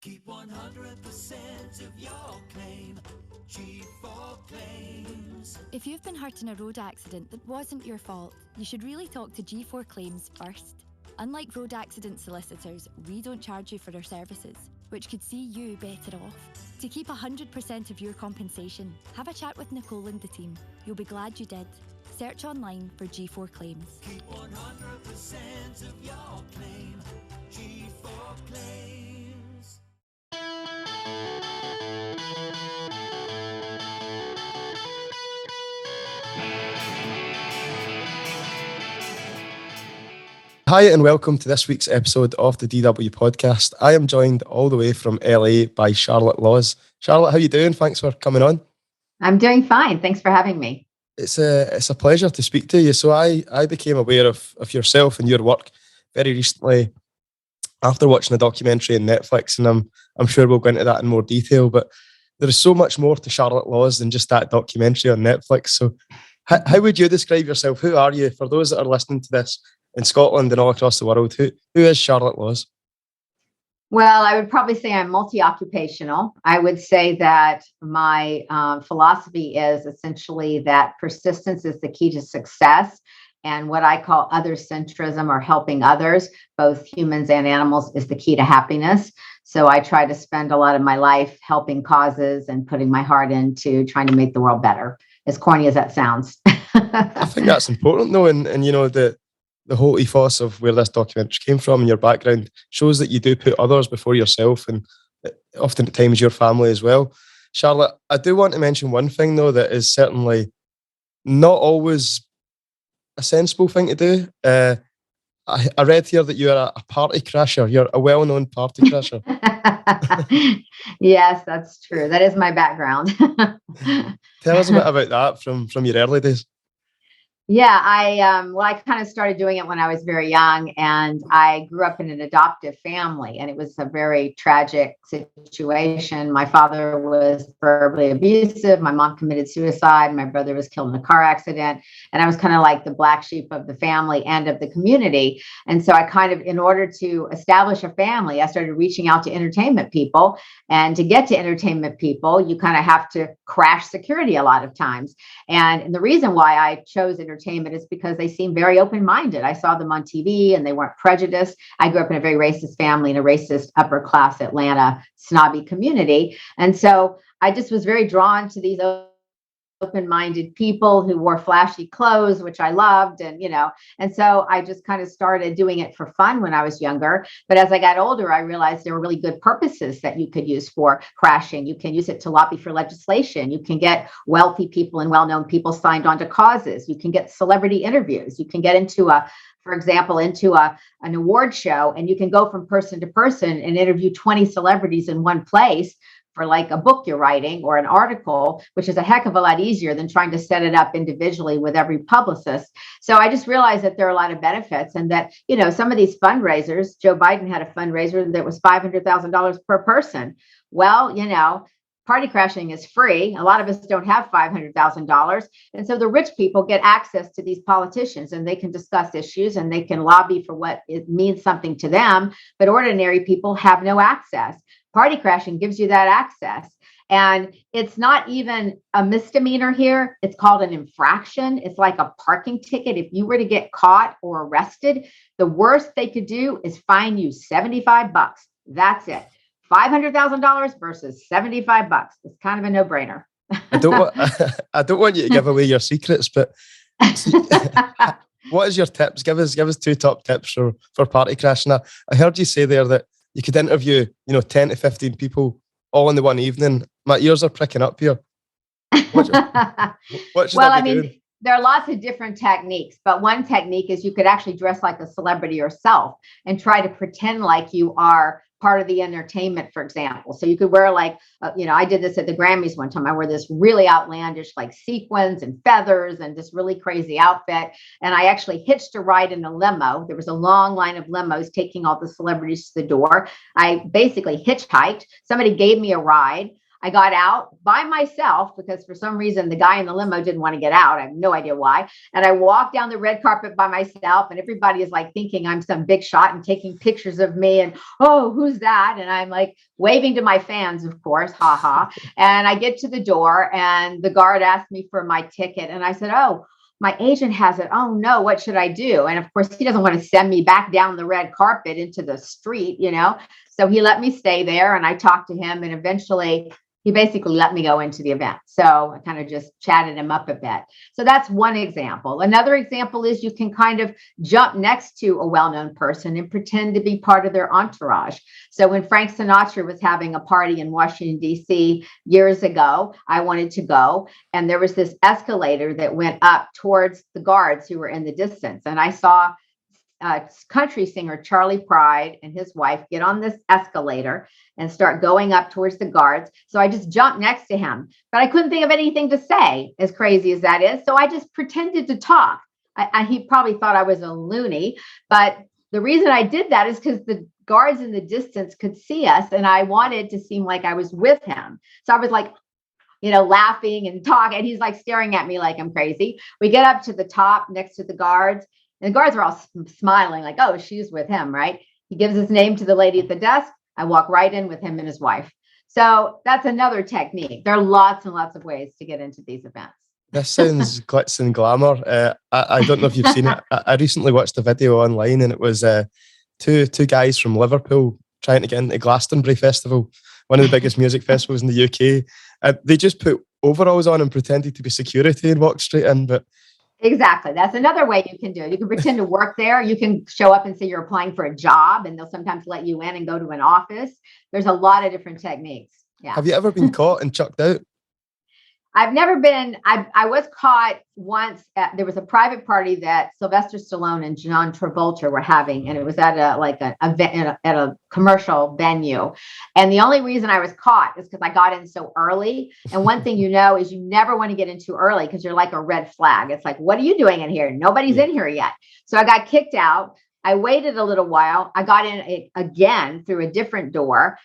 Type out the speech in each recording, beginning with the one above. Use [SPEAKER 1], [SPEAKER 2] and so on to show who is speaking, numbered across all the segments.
[SPEAKER 1] Keep 100% of your claim. G4 Claims.
[SPEAKER 2] If you've been hurt in a road accident that wasn't your fault, you should really talk to G4 Claims first. Unlike road accident solicitors, we don't charge you for our services, which could see you better off. To keep 100% of your compensation, have a chat with Nicole and the team. You'll be glad you did. Search online for G4 Claims.
[SPEAKER 1] Keep 100% of your claim. G4 Claims.
[SPEAKER 3] Hi and welcome to this week's episode of the DW podcast. I am joined all the way from LA by Charlotte Laws. Charlotte, how you doing? Thanks for coming on.
[SPEAKER 4] I'm doing fine. Thanks for having me.
[SPEAKER 3] It's a pleasure to speak to you. So I became aware of yourself and your work very recently after watching a documentary on Netflix, and I'm sure we'll go into that in more detail. But there is so much more to Charlotte Laws than just that documentary on Netflix. So how would you describe yourself? Who are you? For those that are listening to this in Scotland and all across the world, who is Charlotte Laws?
[SPEAKER 4] Well, I would probably say I'm multi-occupational. I would say that my philosophy is essentially that persistence is the key to success. And what I call other-centrism, or helping others, both humans and animals, is the key to happiness. So I try to spend a lot of my life helping causes and putting my heart into trying to make the world better, as corny as that sounds.
[SPEAKER 3] I think that's important though. And you know, the whole ethos of where this documentary came from and your background shows that you do put others before yourself, and often at times your family as well. Charlotte, I do want to mention one thing though that is certainly not always a sensible thing to do. I read here that you're a party crasher. You're a well-known party crasher.
[SPEAKER 4] Yes, that's true. That is my background.
[SPEAKER 3] Tell us a bit about that from your early days.
[SPEAKER 4] Yeah, I kind of started doing it when I was very young, and I grew up in an adoptive family, and it was a very tragic situation. My father was verbally abusive. My mom committed suicide. My brother was killed in a car accident, and I was kind of like the black sheep of the family and of the community. And so I kind of, in order to establish a family, I started reaching out to entertainment people. And to get to entertainment people, you kind of have to crash security a lot of times. And the reason why I chose entertainment is because they seem very open-minded. I saw them on TV and they weren't prejudiced. I grew up in a very racist family in a racist upper class Atlanta snobby community. And so I just was very drawn to these open-minded people who wore flashy clothes, which I loved. And so I just kind of started doing it for fun when I was younger. But as I got older, I realized there were really good purposes that you could use for crashing. You can use it to lobby for legislation. You can get wealthy people and well-known people signed on to causes. You can get celebrity interviews. You can get into for example, into an award show, and you can go from person to person and interview 20 celebrities in one place for like a book you're writing or an article, which is a heck of a lot easier than trying to set it up individually with every publicist. So I just realized that there are a lot of benefits, and that, some of these fundraisers, Joe Biden had a fundraiser that was $500,000 per person. Well, party crashing is free. A lot of us don't have $500,000. And so the rich people get access to these politicians, and they can discuss issues and they can lobby for what it means something to them. But ordinary people have no access. Party crashing gives you that access. And it's not even a misdemeanor here. It's called an infraction. It's like a parking ticket. If you were to get caught or arrested, the worst they could do is fine you $75. That's it. $500,000 versus $75. It's kind of a no-brainer.
[SPEAKER 3] I don't want you to give away your secrets, but what is your tips? Give us two top tips for party crashing. I heard you say there that you could interview, 10 to 15 people all in the one evening. My ears are pricking up here. What should I be doing?
[SPEAKER 4] There are lots of different techniques, but one technique is you could actually dress like a celebrity yourself and try to pretend like you are part of the entertainment, for example. So you could wear I did this at the Grammys one time. I wore this really outlandish, like sequins and feathers and this really crazy outfit. And I actually hitched a ride in a limo. There was a long line of limos taking all the celebrities to the door. I basically hitchhiked. Somebody gave me a ride. I got out by myself because for some reason the guy in the limo didn't want to get out. I have no idea why. And I walked down the red carpet by myself, and everybody is like thinking I'm some big shot and taking pictures of me. And, oh, who's that? And I'm like waving to my fans, of course, haha. And I get to the door, and the guard asked me for my ticket. And I said, oh, my agent has it. Oh no, what should I do? And of course, he doesn't want to send me back down the red carpet into the street, So he let me stay there, and I talked to him, and eventually he basically let me go into the event. So I kind of just chatted him up a bit. So that's one example. Another example is you can kind of jump next to a well-known person and pretend to be part of their entourage. So when Frank Sinatra was having a party in Washington, D.C. years ago, I wanted to go. And there was this escalator that went up towards the guards who were in the distance. And I saw country singer Charlie Pride and his wife get on this escalator and start going up towards the guards. So I just jumped next to him, but I couldn't think of anything to say, as crazy as that is. So I just pretended to talk. He probably thought I was a loony, but the reason I did that is because the guards in the distance could see us, and I wanted to seem like I was with him. So I was like, laughing and talking, and he's like staring at me like I'm crazy. We get up to the top next to the guards, and the guards are all smiling like, oh, she's with him, right? He gives his name to the lady at the desk. I walk right in with him and his wife. So that's another technique. There are lots and lots of ways to get into these events.
[SPEAKER 3] This sounds glitz and glamour. I don't know if you've seen it. I recently watched a video online, and it was two guys from Liverpool trying to get into Glastonbury Festival, one of the biggest music festivals in the UK. They just put overalls on and pretended to be security and walked straight in. But
[SPEAKER 4] exactly. That's another way you can do it. You can pretend to work there. You can show up and say you're applying for a job, and they'll sometimes let you in and go to an office. There's a lot of different techniques. Yeah.
[SPEAKER 3] Have you ever been caught and chucked out?
[SPEAKER 4] I've never been, I was caught once there was a private party that Sylvester Stallone and John Travolta were having, and it was at a commercial venue. And the only reason I was caught is because I got in so early. And one thing is you never want to get in too early because you're like a red flag. It's like, what are you doing in here? Nobody's in here yet. So I got kicked out. I waited a little while. I got in again through a different door.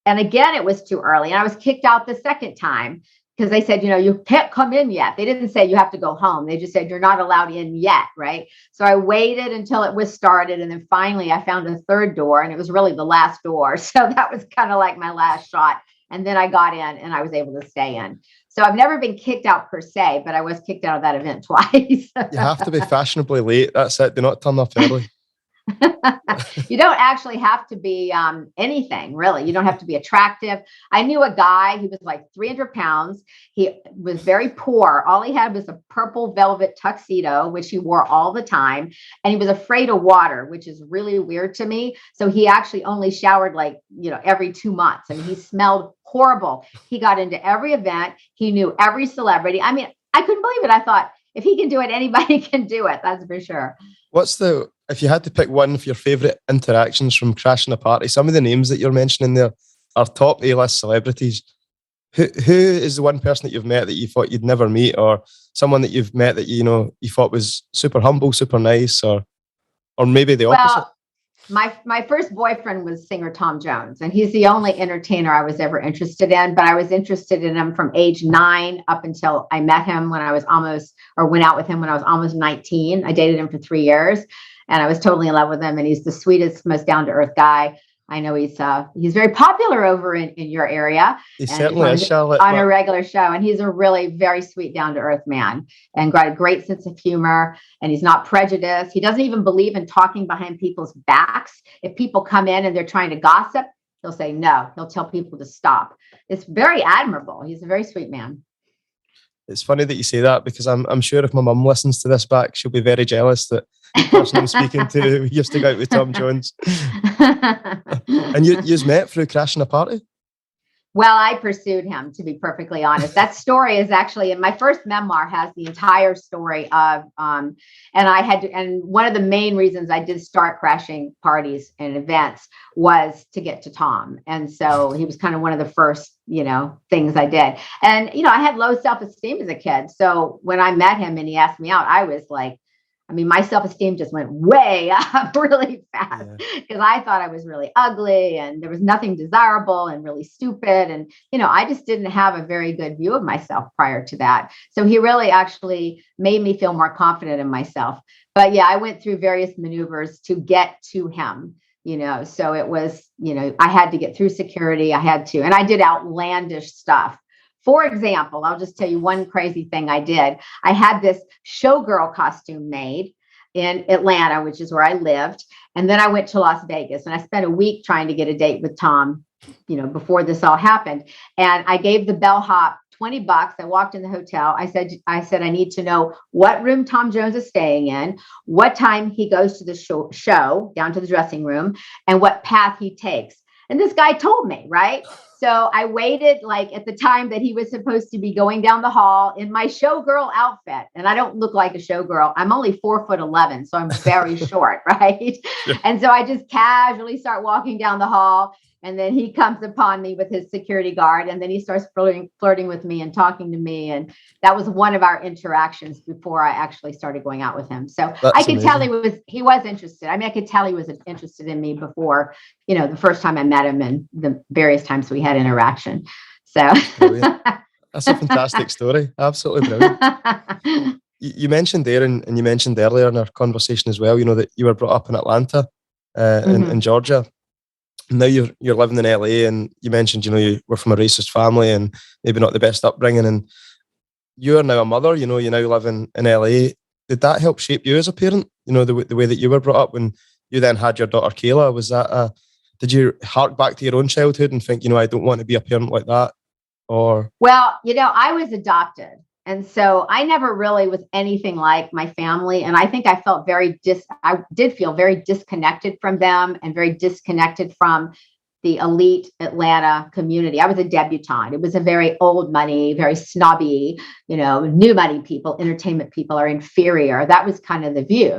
[SPEAKER 4] And again, it was too early. And I was kicked out the second time. Because they said, you can't come in yet. They didn't say you have to go home. They just said you're not allowed in yet, right? So I waited until it was started. And then finally I found a third door, and it was really the last door. So that was kind of like my last shot. And then I got in and I was able to stay in. So I've never been kicked out per se, but I was kicked out of that event twice.
[SPEAKER 3] You have to be fashionably late. That's it. Do not turn up early.
[SPEAKER 4] You don't actually have to be anything, really. You don't have to be attractive. I knew a guy, he was like 300 pounds. He was very poor. All he had was a purple velvet tuxedo, which he wore all the time. And he was afraid of water, which is really weird to me. So he actually only showered every 2 months. I mean, he smelled horrible. He got into every event. He knew every celebrity. I mean, I couldn't believe it. I thought, if he can do it, anybody can do it. That's for sure.
[SPEAKER 3] If you had to pick one of your favourite interactions from crashing a party, some of the names that you're mentioning there are top A-list celebrities. Who is the one person that you've met that you thought you'd never meet, or someone that you've met that you thought was super humble, super nice, or maybe the opposite?
[SPEAKER 4] My first boyfriend was singer Tom Jones, and he's the only entertainer I was ever interested in. But I was interested in him from age 9 up until I met him when I was went out with him when I was almost 19. I dated him for 3 years, and I was totally in love with him. And he's the sweetest, most down-to-earth guy. I know he's very popular over in your area.
[SPEAKER 3] He certainly is, Charlotte.
[SPEAKER 4] On a regular show. And he's a really very sweet, down-to-earth man and got a great sense of humor. And he's not prejudiced. He doesn't even believe in talking behind people's backs. If people come in and they're trying to gossip, he'll say no. He'll tell people to stop. It's very admirable. He's a very sweet man.
[SPEAKER 3] It's funny that you say that, because I'm sure if my mum listens to this back, she'll be very jealous that the person I'm speaking to used to go out with Tom Jones. And you's met through crashing a party?
[SPEAKER 4] Well, I pursued him, to be perfectly honest. That story is actually in my first memoir, has the entire story of, and one of the main reasons I did start crashing parties and events was to get to Tom. And so he was kind of one of the first, things I did. And, I had low self-esteem as a kid. So when I met him and he asked me out, I I mean, my self-esteem just went way up really fast because I thought I was really ugly and there was nothing desirable and really stupid. And, I just didn't have a very good view of myself prior to that. So he really actually made me feel more confident in myself. But yeah, I went through various maneuvers to get to him, so it was, I had to get through security. And I did outlandish stuff. For example, I'll just tell you one crazy thing I did. I had this showgirl costume made in Atlanta, which is where I lived. And then I went to Las Vegas and I spent a week trying to get a date with Tom, before this all happened. And I gave the bellhop $20. I walked in the hotel. I said, I need to know what room Tom Jones is staying in, what time he goes to the show down to the dressing room, and what path he takes. And this guy told me, right? So I waited like at the time that he was supposed to be going down the hall in my showgirl outfit. And I don't look like a showgirl. I'm only 4'11", so I'm very short, right? Yeah. And so I just casually start walking down the hall. And then he comes upon me with his security guard. And then he starts flirting with me and talking to me. And that was one of our interactions before I actually started going out with him. So I could tell he was interested. I mean, I could tell he was interested in me before, the first time I met him and the various times we had interaction. So
[SPEAKER 3] that's a fantastic story. Absolutely brilliant. You mentioned Erin, and you mentioned earlier in our conversation as well, that you were brought up in Atlanta, in Georgia. Now you're living in LA, and you mentioned, you were from a racist family and maybe not the best upbringing, and you're now a mother, you now live in LA. Did that help shape you as a parent? The way that you were brought up when you then had your daughter Kayla, was that did you hark back to your own childhood and think, I don't want to be a parent like that? Or
[SPEAKER 4] well, I was adopted. And so I never really was anything like my family. And I think I did feel very disconnected from them and very disconnected from the elite Atlanta community. I was a debutante. It was a very old money, very snobby, new money people, entertainment people are inferior. That was kind of the view,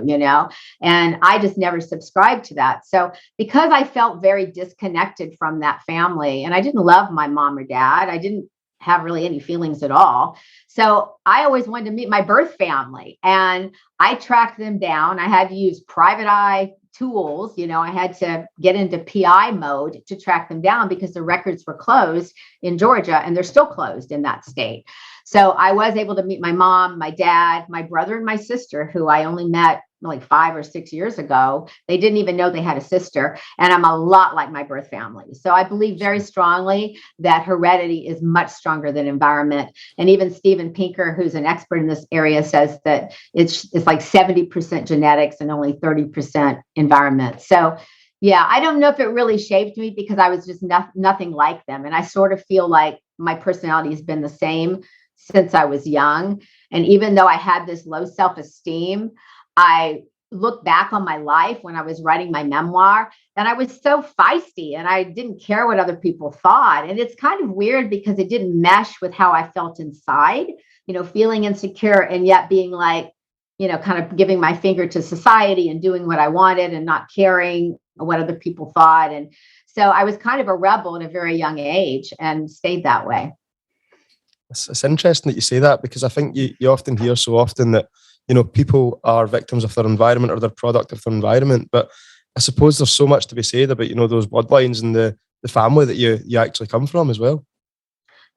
[SPEAKER 4] and I just never subscribed to that. So because I felt very disconnected from that family, and I didn't love my mom or dad, I didn't have really any feelings at all. So I always wanted to meet my birth family, and I tracked them down. I had to use private eye tools. I had to get into PI mode to track them down because the records were closed in Georgia, and they're still closed in that state. So I was able to meet my mom, my dad, my brother, and my sister, who I only met like 5 or 6 years ago. They didn't even know they had a sister. And I'm a lot like my birth family. So I believe very strongly that heredity is much stronger than environment. And even Steven Pinker, who's an expert in this area, says that it's like 70% genetics and only 30% environment. So yeah, I don't know if it really shaped me because I was just nothing like them. And I sort of feel like my personality has been the same since I was young. And even though I had this low self-esteem, I look back on my life when I was writing my memoir, and I was so feisty and I didn't care what other people thought. And it's kind of weird because it didn't mesh with how I felt inside, feeling insecure and yet being like, kind of giving my finger to society and doing what I wanted and not caring what other people thought. And so I was kind of a rebel at a very young age and stayed that way.
[SPEAKER 3] It's interesting that you say that, because I think you often hear so often that people are victims of their environment or they're product of their environment. But I suppose there's so much to be said about, those bloodlines and the family that you actually come from as well.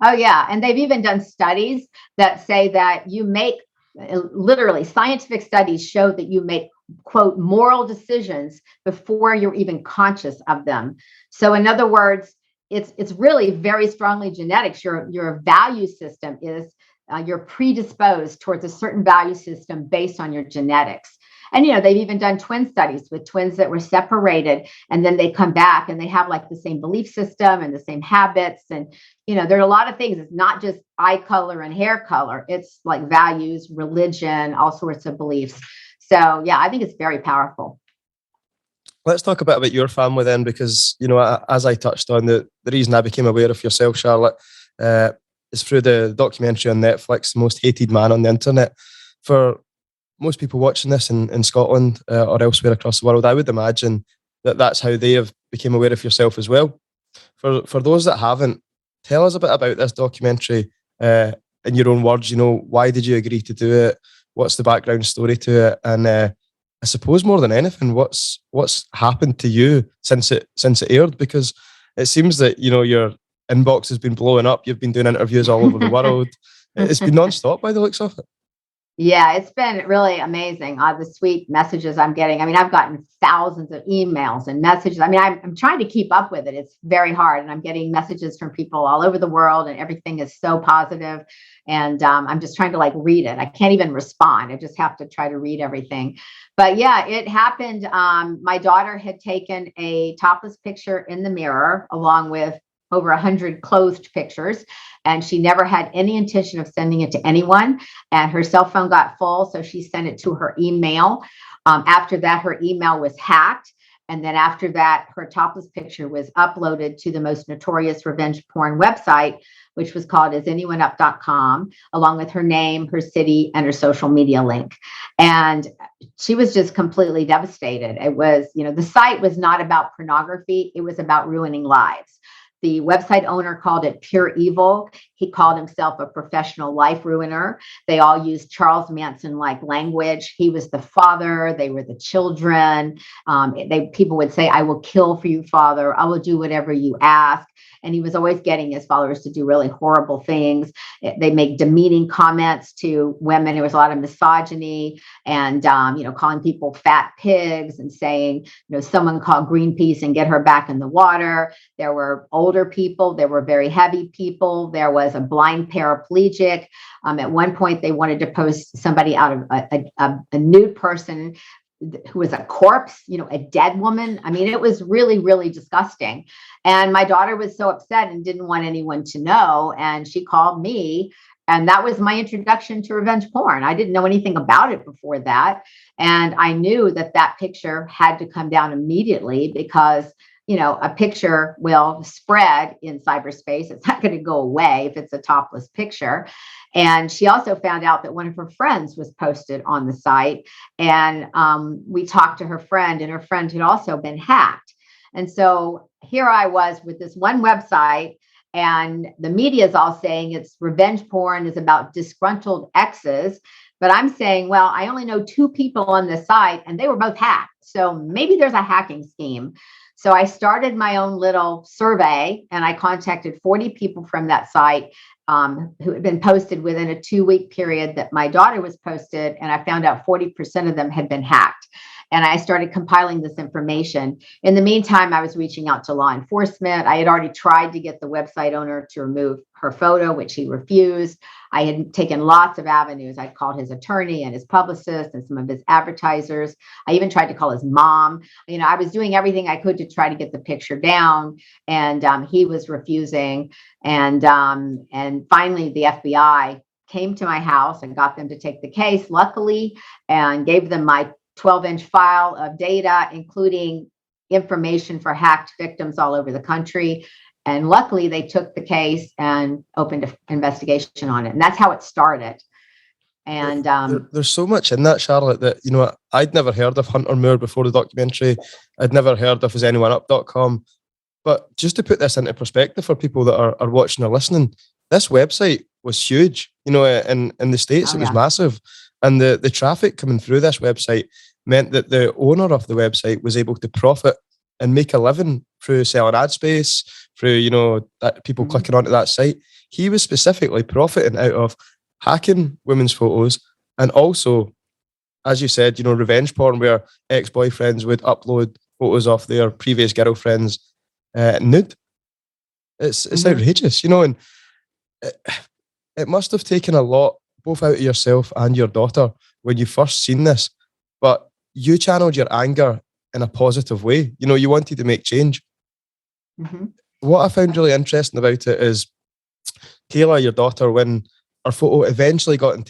[SPEAKER 4] Oh, yeah. And they've even done studies that say that you make, literally scientific studies show that you make, quote, moral decisions before you're even conscious of them. So in other words, it's really very strongly genetics. Your value system is you're predisposed towards a certain value system based on your genetics. And, they've even done twin studies with twins that were separated, and then they come back and they have like the same belief system and the same habits. And, there are a lot of things. It's not just eye color and hair color. It's like values, religion, all sorts of beliefs. So, yeah, I think it's very powerful.
[SPEAKER 3] Let's talk a bit about your family then, because, as I touched on, the reason I became aware of yourself, Charlotte, is through the documentary on Netflix, The Most Hated Man on the Internet. For most people watching this in Scotland or elsewhere across the world, I would imagine that that's how they have become aware of yourself as well. For those that haven't, tell us a bit about this documentary in your own words. Why did you agree to do it? what's the background story to it, and I suppose more than anything, what's happened to you since it aired? Because it seems that your inbox has been blowing up. You've been doing interviews all over the world. It's been non-stop by the looks of it.
[SPEAKER 4] Yeah, it's been really amazing. The sweet messages I'm getting. I mean, I've gotten thousands of emails and messages. I mean, I'm trying to keep up with it. It's very hard. And I'm getting messages from people all over the world, and everything is so positive. And I'm just trying to read it. I can't even respond. I just have to try to read everything. But yeah, it happened. My daughter had taken a topless picture in the mirror along with over 100 clothed pictures. And she never had any intention of sending it to anyone. And her cell phone got full, so she sent it to her email. After that, her email was hacked. And then after that, her topless picture was uploaded to the most notorious revenge porn website, which was called isanyoneup.com, along with her name, her city, and her social media link. And she was just completely devastated. It was, the site was not about pornography. It was about ruining lives. The website owner called it pure evil. He called himself a professional life ruiner. They all used Charles Manson-like language. He was the father. They were the children. People would say, "I will kill for you, father. I will do whatever you ask." And he was always getting his followers to do really horrible things. They make demeaning comments to women. There was a lot of misogyny and, calling people fat pigs and saying, someone call Greenpeace and get her back in the water. There were older people. There were very heavy people. There was a blind paraplegic. At one point, they wanted to post somebody out of a nude person who was a corpse, a dead woman. I mean, it was really, really disgusting. And my daughter was so upset and didn't want anyone to know. And she called me. And that was my introduction to revenge porn. I didn't know anything about it before that. And I knew that picture had to come down immediately because a picture will spread in cyberspace. It's not going to go away if it's a topless picture. And she also found out that one of her friends was posted on the site. And we talked to her friend, and her friend had also been hacked. And so here I was with this one website, and the media is all saying it's revenge porn is about disgruntled exes. But I'm saying, well, I only know 2 people on the site, and they were both hacked. So maybe there's a hacking scheme. So I started my own little survey, and I contacted 40 people from that site who had been posted within a 2-week period that my daughter was posted. And I found out 40% of them had been hacked. And I started compiling this information. In the meantime, I was reaching out to law enforcement. I had already tried to get the website owner to remove her photo, which he refused. I had taken lots of avenues. I'd called his attorney and his publicist and some of his advertisers. I even tried to call his mom. I was doing everything I could to try to get the picture down, and he was refusing. And finally, the FBI came to my house and got them to take the case, luckily, and gave them my 12-inch file of data, including information for hacked victims all over the country. And luckily, they took the case and opened an investigation on it. And that's how it started. And
[SPEAKER 3] there's so much in that, Charlotte, that, I'd never heard of Hunter Moore before the documentary. I'd never heard of isanyoneup.com. But just to put this into perspective for people that are watching or listening, this website was huge. In the States, it was massive. And the traffic coming through this website meant that the owner of the website was able to profit and make a living through selling ad space, through, that people clicking onto that site. He was specifically profiting out of hacking women's photos, and also, as you said, revenge porn, where ex-boyfriends would upload photos of their previous girlfriends nude. It's outrageous, and it must have taken a lot both out of yourself and your daughter when you first seen this, but you channeled your anger in a positive way. You wanted to make change.
[SPEAKER 4] Mm-hmm.
[SPEAKER 3] What I found really interesting about it is Kayla, your daughter, when her photo eventually got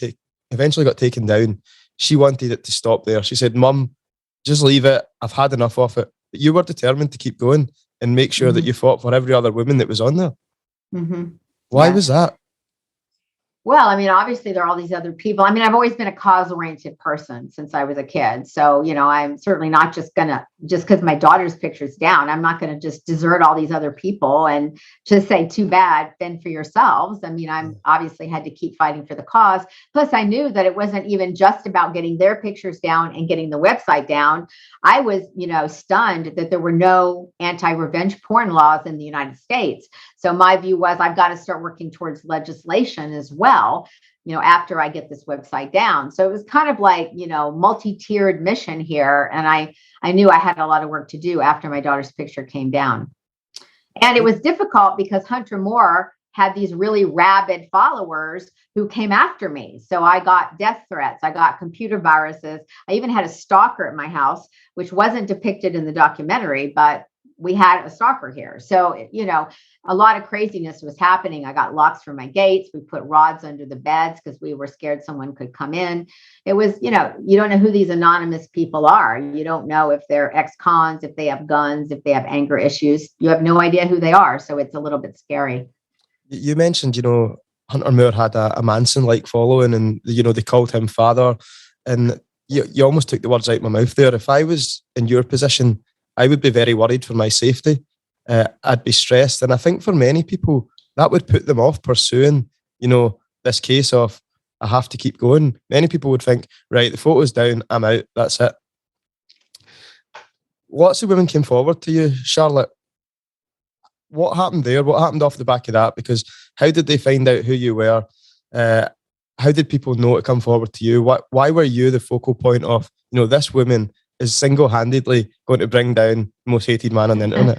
[SPEAKER 3] taken down, she wanted it to stop there. She said, "Mum, just leave it. I've had enough of it." But you were determined to keep going and make sure that you fought for every other woman that was on there.
[SPEAKER 4] Mm-hmm.
[SPEAKER 3] Why was that?
[SPEAKER 4] Well, I mean, obviously there are all these other people. I mean, I've always been a cause-oriented person since I was a kid. So, I'm certainly not just because my daughter's picture's down, I'm not gonna just desert all these other people and just say, too bad, fend for yourselves. I mean, I'm obviously had to keep fighting for the cause. Plus, I knew that it wasn't even just about getting their pictures down and getting the website down. I was, stunned that there were no anti-revenge porn laws in the United States. So my view was I've got to start working towards legislation as well, after I get this website down. So it was kind of like, multi-tiered mission here. And I knew I had a lot of work to do after my daughter's picture came down. And it was difficult because Hunter Moore had these really rabid followers who came after me. So I got death threats. I got computer viruses. I even had a stalker at my house, which wasn't depicted in the documentary, but we had a stalker here. So, a lot of craziness was happening. I got locks for my gates. We put rods under the beds because we were scared someone could come in. It was, you don't know who these anonymous people are. You don't know if they're ex-cons, if they have guns, if they have anger issues. You have no idea who they are. So it's a little bit scary.
[SPEAKER 3] You mentioned, Hunter Moore had a Manson-like following, and they called him father. And you almost took the words out of my mouth there. If I was in your position, I would be very worried for my safety. I'd be stressed. And I think for many people, that would put them off pursuing, this case of, I have to keep going. Many people would think, right, the photo's down, I'm out, that's it. Lots of women came forward to you, Charlotte. What happened there? What happened off the back of that? Because how did they find out who you were? How did people know to come forward to you? Why were you the focal point of, this woman is single-handedly going to bring down the most hated man on the internet?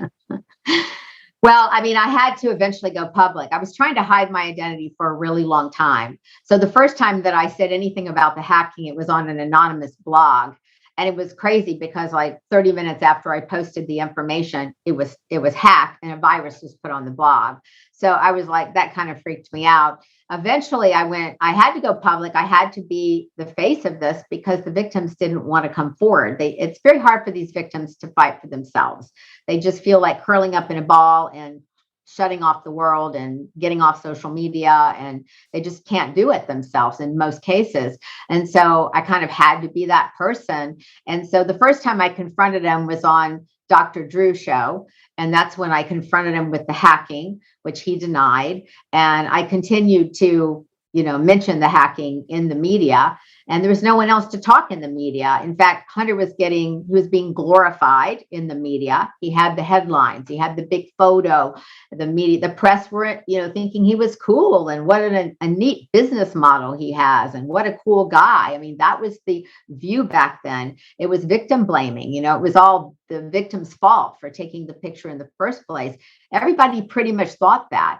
[SPEAKER 4] Well, I mean, I had to eventually go public. I was trying to hide my identity for a really long time. So the first time that I said anything about the hacking, it was on an anonymous blog. And it was crazy because like 30 minutes after I posted the information, it was hacked and a virus was put on the blog. So I was like, that kind of freaked me out. Eventually I had to go public. I had to be the face of this because the victims didn't want to come forward. It's very hard for these victims to fight for themselves. They just feel like curling up in a ball and shutting off the world and getting off social media, and they just can't do it themselves in most cases. And so I kind of had to be that person. And so the first time I confronted him was on Dr. Drew's show. And that's when I confronted him with the hacking, which he denied. And I continued to, mention the hacking in the media. And there was no one else to talk in the media. In fact, Hunter was being glorified in the media. He had the headlines, he had the big photo, the media, the press were, thinking he was cool and what a neat business model he has and what a cool guy. I mean, that was the view back then. It was victim blaming, it was all the victim's fault for taking the picture in the first place. Everybody pretty much thought that,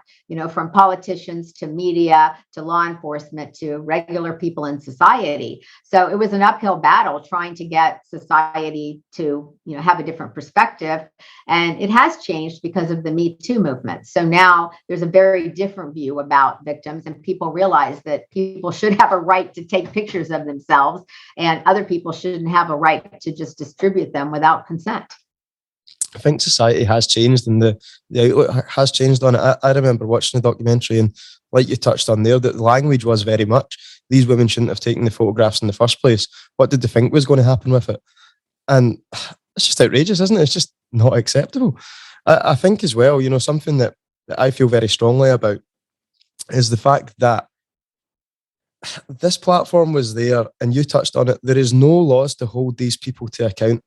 [SPEAKER 4] from politicians to media to law enforcement to regular people in society. So it was an uphill battle trying to get society to, have a different perspective. And it has changed because of the Me Too movement. So now there's a very different view about victims, and people realize that people should have a right to take pictures of themselves, and other people shouldn't have a right to just distribute them without consent.
[SPEAKER 3] I think society has changed and the outlook has changed on it. I remember watching the documentary, and like you touched on there, that the language was very much, these women shouldn't have taken the photographs in the first place. What did they think was going to happen with it? And it's just outrageous, isn't it? It's just not acceptable. I think as well, something that I feel very strongly about is the fact that this platform was there, and you touched on it. There is no laws to hold these people to account.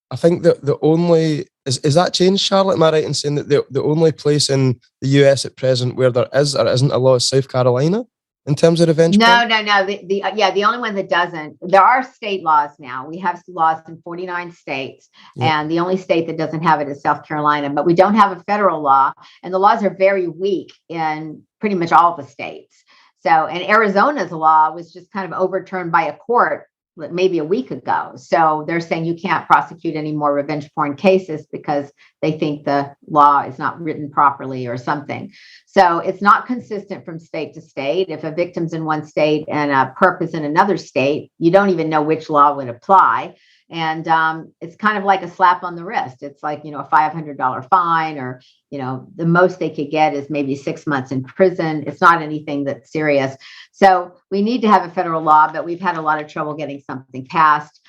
[SPEAKER 3] I think that the only is that changed, Charlotte? Am I right in saying that the only place in the US at present where there is or isn't a law is South Carolina in terms of revenge porn?
[SPEAKER 4] No. The only one that doesn't. There are state laws now. We have laws in 49 states, and the only state that doesn't have it is South Carolina. But we don't have a federal law, and the laws are very weak in pretty much all the states. So, and Arizona's law was just kind of overturned by a court maybe a week ago. So they're saying you can't prosecute any more revenge porn cases because they think the law is not written properly or something. So it's not consistent from state to state. If a victim's in one state and a perp is in another state, you don't even know which law would apply. And it's kind of like a slap on the wrist. It's like, a $500 fine, or, the most they could get is maybe 6 months in prison. It's not anything that's serious. So we need to have a federal law, but we've had a lot of trouble getting something passed,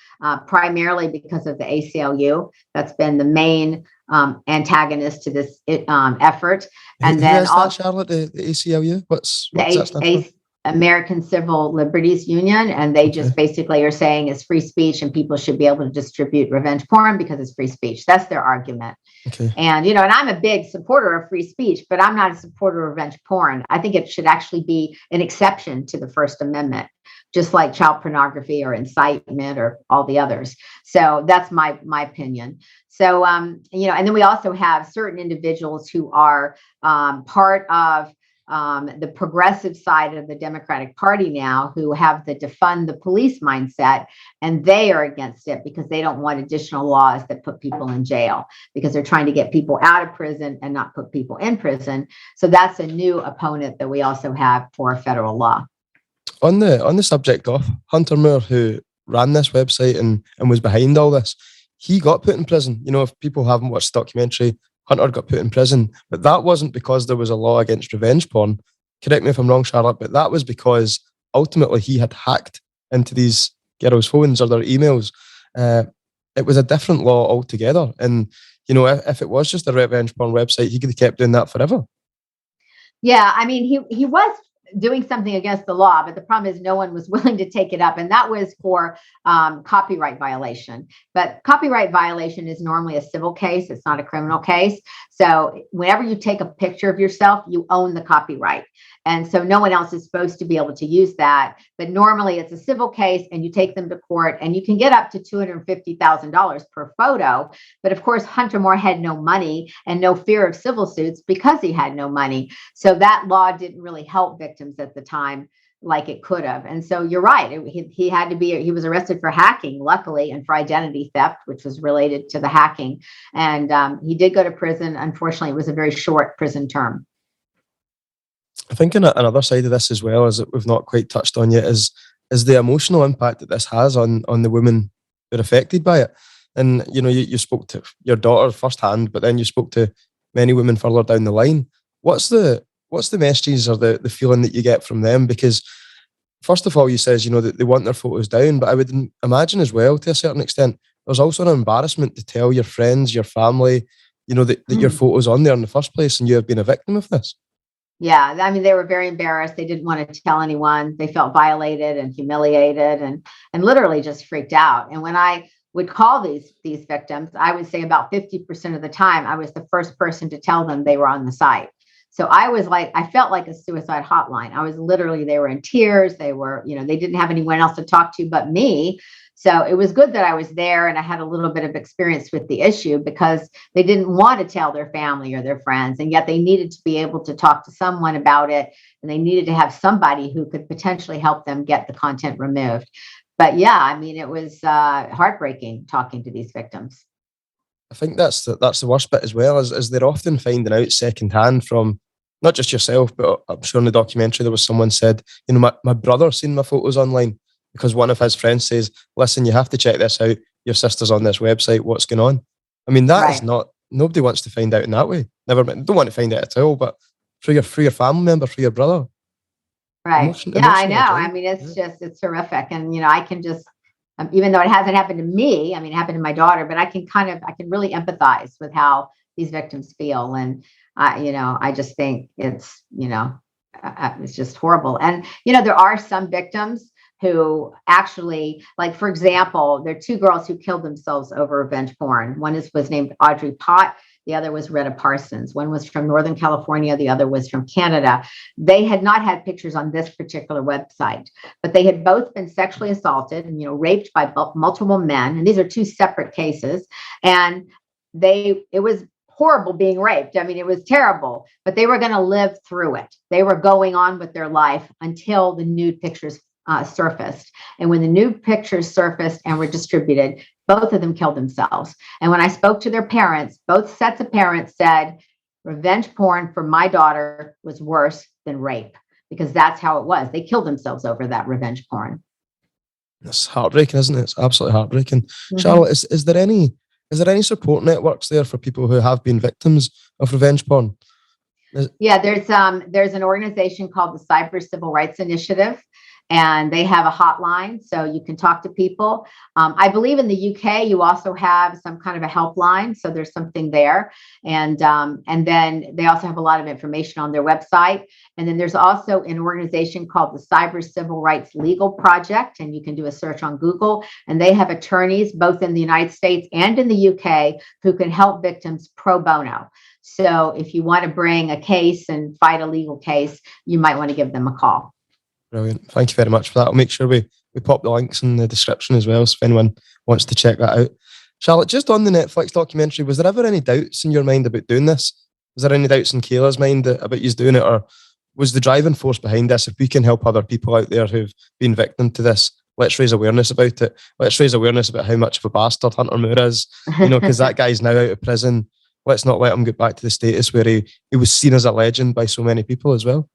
[SPEAKER 4] primarily because of the ACLU. That's been the main antagonist to this effort. And then
[SPEAKER 3] is that, Charlotte, the ACLU? What's that stand for?
[SPEAKER 4] American Civil Liberties Union, and they just basically are saying it's free speech and people should be able to distribute revenge porn because it's free speech. That's their argument.
[SPEAKER 3] Okay.
[SPEAKER 4] And, and I'm a big supporter of free speech, but I'm not a supporter of revenge porn. I think it should actually be an exception to the First Amendment, just like child pornography or incitement or all the others. So that's my opinion. So, and then we also have certain individuals who are part of the progressive side of the Democratic Party now, who have the defund the police mindset, and they are against it because they don't want additional laws that put people in jail, because they're trying to get people out of prison and not put people in prison. So that's a new opponent that we also have for federal law.
[SPEAKER 3] On the subject of Hunter Moore, who ran this website and was behind all this, he got put in prison. If people haven't watched the documentary, Hunter got put in prison, but that wasn't because there was a law against revenge porn. Correct me if I'm wrong, Charlotte, but that was because ultimately he had hacked into these girls' phones or their emails. It was a different law altogether. And, if it was just a revenge porn website, he could have kept doing that forever.
[SPEAKER 4] Yeah, I mean, he was doing something against the law, but the problem is no one was willing to take it up. And that was for copyright violation. But copyright violation is normally a civil case. It's not a criminal case. So whenever you take a picture of yourself, you own the copyright. And so no one else is supposed to be able to use that. But normally it's a civil case and you take them to court and you can get up to $250,000 per photo. But of course, Hunter Moore had no money and no fear of civil suits because he had no money. So that law didn't really help victims at the time like it could have. And so you're right. He was arrested for hacking, luckily, and for identity theft, which was related to the hacking. And he did go to prison. Unfortunately, it was a very short prison term.
[SPEAKER 3] I think another side of this as well, as we've not quite touched on yet, is the emotional impact that this has on the women who are affected by it. And, you spoke to your daughter firsthand, but then you spoke to many women further down the line. What's the messages or the feeling that you get from them? Because first of all, you says, that they want their photos down, but I would imagine as well, to a certain extent, there's also an embarrassment to tell your friends, your family, that your photo's on there in the first place and you have been a victim of this.
[SPEAKER 4] Yeah, I mean, they were very embarrassed. They didn't want to tell anyone. They felt violated and humiliated and literally just freaked out. And when I would call these victims, I would say about 50% of the time, I was the first person to tell them they were on the site. So I felt like a suicide hotline. They were in tears. They were, they didn't have anyone else to talk to but me. So it was good that I was there and I had a little bit of experience with the issue, because they didn't want to tell their family or their friends, and yet they needed to be able to talk to someone about it, and they needed to have somebody who could potentially help them get the content removed. But yeah, I mean, it was heartbreaking talking to these victims.
[SPEAKER 3] I think that's the worst bit as well, is they're often finding out secondhand from not just yourself, but I'm sure in the documentary there was someone said, my brother seen my photos online because one of his friends says, listen, you have to check this out. Your sister's on this website. What's going on? I mean, that is not, nobody wants to find out in that way. Don't want to find out at all, but through your family member, through your brother.
[SPEAKER 4] Right. I know. I mean, it's horrific. And, I can just, even though it hasn't happened to me, I mean, it happened to my daughter, but I can really empathize with how these victims feel. And, I just think it's just horrible. And, there are some victims who actually, like, for example, there are two girls who killed themselves over revenge porn. One was named Audrey Pott. The other was Retta Parsons. One was from Northern California. The other was from Canada. They had not had pictures on this particular website, but they had both been sexually assaulted and, raped by multiple men. And these are two separate cases. And it was horrible being raped. I mean, it was terrible, but they were going to live through it. They were going on with their life until the nude pictures surfaced. And when the nude pictures surfaced and were distributed, both of them killed themselves. And when I spoke to their parents, both sets of parents said revenge porn for my daughter was worse than rape, because that's how it was. They killed themselves over that revenge porn.
[SPEAKER 3] It's heartbreaking, isn't it? It's absolutely heartbreaking.
[SPEAKER 4] Mhm.
[SPEAKER 3] Charlotte, is there any support networks there for people who have been victims of revenge porn?
[SPEAKER 4] Yeah, there's an organization called the Cyber Civil Rights Initiative, and they have a hotline, so you can talk to people. I believe in the UK you also have some kind of a helpline, so there's something there, and then they also have a lot of information on their website. And then there's also an organization called the Cyber Civil Rights Legal Project, and you can do a search on Google, and they have attorneys both in the United States and in the UK who can help victims pro bono. So if you want to bring a case and fight a legal case, you might want to give them a call.
[SPEAKER 3] Brilliant. Thank you very much for that. I'll make sure we pop the links in the description as well, so if anyone wants to check that out. Charlotte, just on the Netflix documentary, was there ever any doubts in your mind about doing this? Was there any doubts in Kayla's mind about you doing it, or was the driving force behind this, if we can help other people out there who've been victim to this, let's raise awareness about it. Let's raise awareness about how much of a bastard Hunter Moore is, because that guy's now out of prison. Let's not let him get back to the status where he was seen as a legend by so many people as well.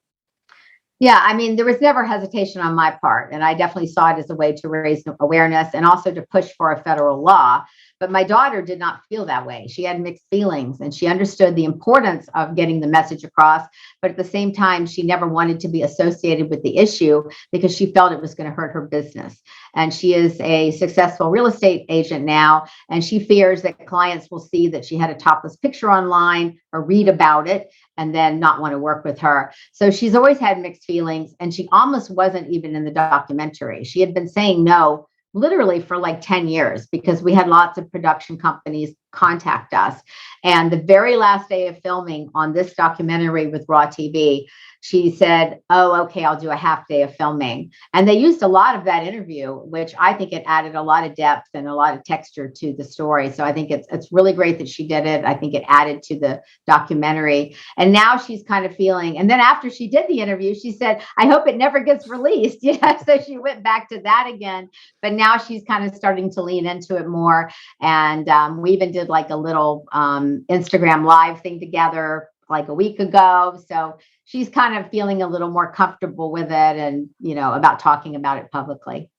[SPEAKER 4] Yeah, I mean, there was never hesitation on my part, and I definitely saw it as a way to raise awareness and also to push for a federal law. But my daughter did not feel that way. She had mixed feelings, and she understood the importance of getting the message across. But at the same time, she never wanted to be associated with the issue because she felt it was going to hurt her business. And she is a successful real estate agent now, and she fears that clients will see that she had a topless picture online or read about it and then not want to work with her. So she's always had mixed feelings, and she almost wasn't even in the documentary. She had been saying no literally for like 10 years because we had lots of production companies contact us. And the very last day of filming on this documentary with Raw TV, she said, "Oh, okay, I'll do a half day of filming." And they used a lot of that interview, which I think it added a lot of depth and a lot of texture to the story. So I think it's really great that she did it. I think it added to the documentary. And now she's kind of feeling, and then after she did the interview, she said, "I hope it never gets released." Yeah, so she went back to that again. But now she's kind of starting to lean into it more. And we even did like a little Instagram live thing together like a week ago. So she's kind of feeling a little more comfortable with it and, about talking about it publicly.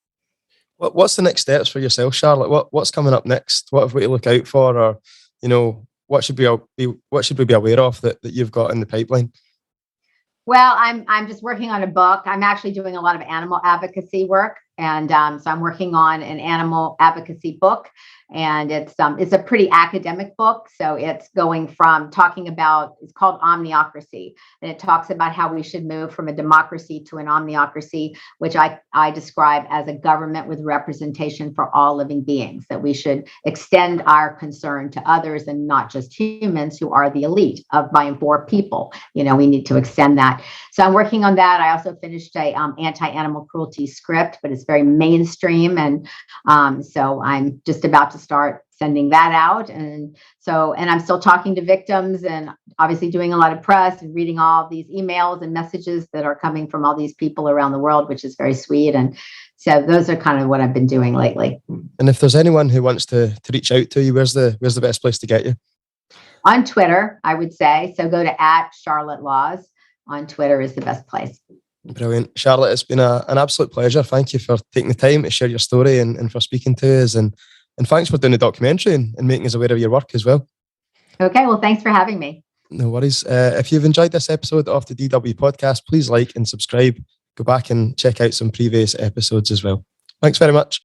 [SPEAKER 3] What's the next steps for yourself, Charlotte? What's coming up next? What have we to look out for? Or, what should we be aware of that you've got in the pipeline?
[SPEAKER 4] Well, I'm just working on a book. I'm actually doing a lot of animal advocacy work. And so I'm working on an animal advocacy book, and it's a pretty academic book. So it's going from talking about, it's called Omniocracy, and it talks about how we should move from a democracy to an omniocracy, which I describe as a government with representation for all living beings, that we should extend our concern to others and not just humans who are the elite of by and for people. We need to extend that. So I'm working on that. I also finished a anti-animal cruelty script, but it's very mainstream. And so I'm just about to start sending that out. And I'm still talking to victims and obviously doing a lot of press and reading all these emails and messages that are coming from all these people around the world, which is very sweet. And so those are kind of what I've been doing lately.
[SPEAKER 3] And if there's anyone who wants to reach out to you, where's the best place to get you?
[SPEAKER 4] On Twitter, I would say. So go to @CharlotteLaws. On Twitter is the best place.
[SPEAKER 3] Brilliant. Charlotte, it's been an absolute pleasure. Thank you for taking the time to share your story and for speaking to us. And thanks for doing the documentary and making us aware of your work as well.
[SPEAKER 4] Okay, well, thanks for having me.
[SPEAKER 3] No worries. If you've enjoyed this episode of the DW podcast, please like and subscribe. Go back and check out some previous episodes as well. Thanks very much.